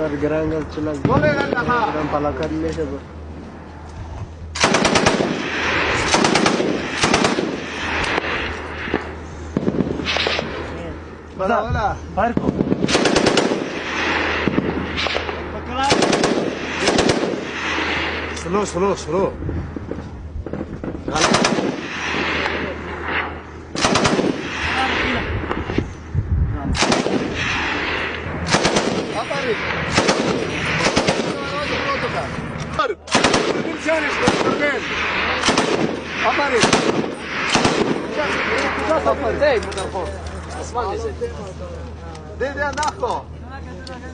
Sir, gerangan celah. Boleh kan tak? Dan palakan ni siapa? Mana? Fire ko. Slow.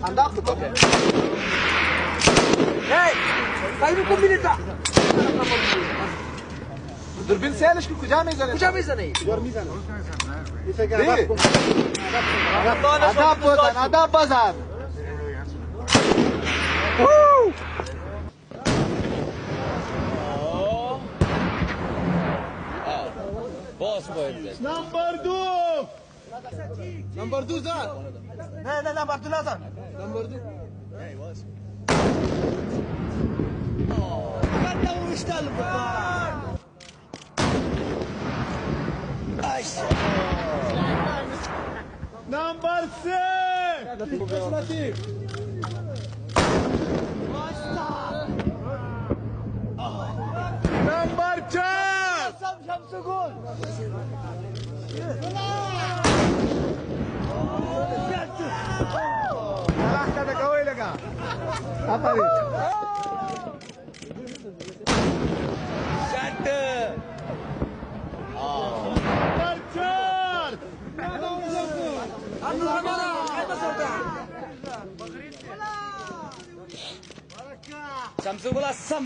Andato, okay. Hey, stai nu combinita. Durbin seleş ki kucağa mezane. Kucağa mezane. Yor mezane. Ada pazar. Boss boy. Number 2 zar. Ne number 2 zar. Number 2. Hey, was. Kadda vuruştal bu. Number 6. Number 2. Şamsı gol. Ada kawai laga. Apa ni? Shut. Marchar. Anu ramana. Samsu bola sam.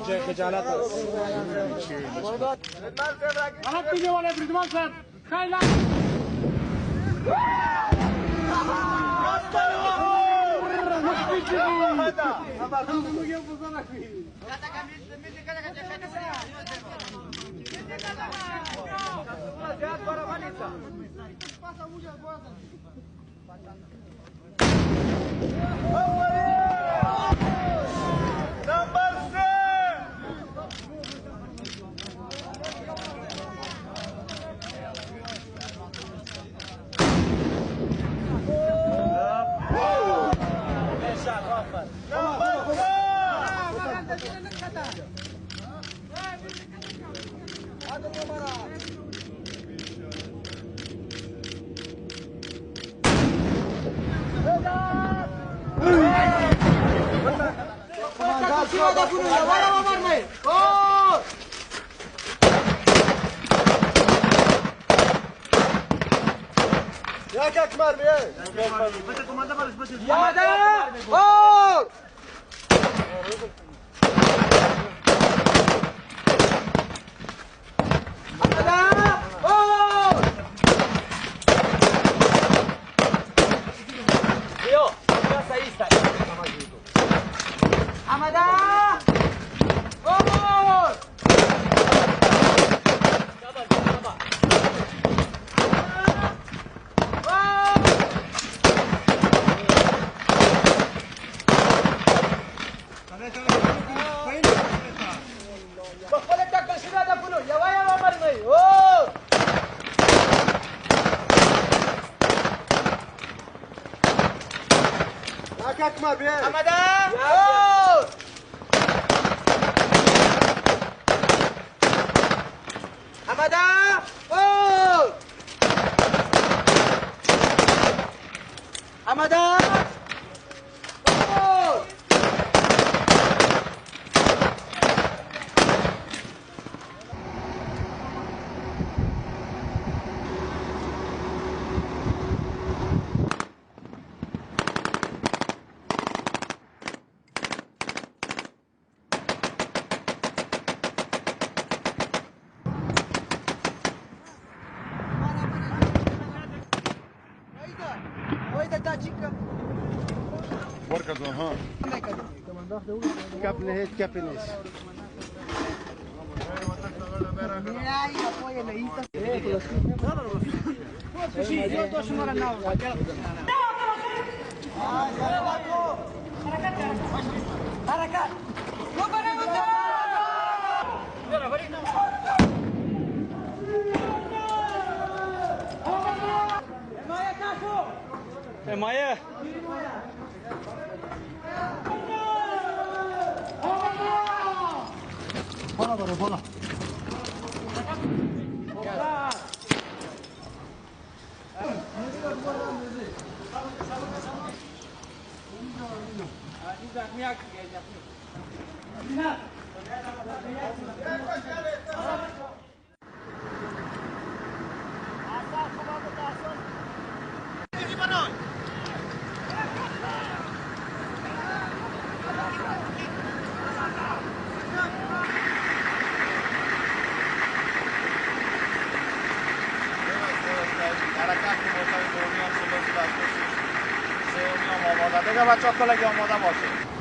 Cek kejalat. Anak punya warna berjuang kan? Kailan. Bartuna da bunu ya. Var mı? Oo! Jak Akbar be? Yamada! Oo! Amada! Oo! Yo, ya saí, está. Amada! Oo! Bakbalık takıl şurada bunu. Yava varmayı. Oo! Jak Akbar be? Amada! Oo! Amada! Oo! Amada! Oo! Oi, da chica. Porca zon, ha. Kapne het kapenis. Ai, apoia aí, tá. Harakat. Maya. حرکت که موتای دورمی هم سلوزی دسترسی سیومی هم آماده دیگه بچه ها کلگی آماده باشه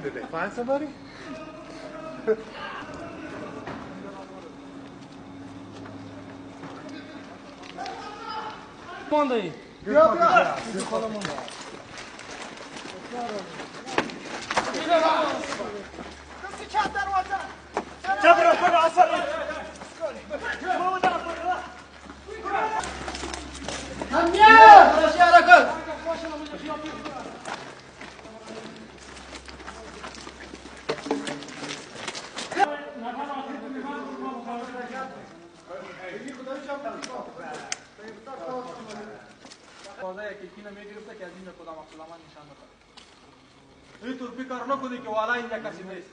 Did they find somebody? Manda aí. یکی نمیگرفته که از این کدام اصلا من نشان داد. این ترپی کار نکنی که والا اینجا کسی نیست.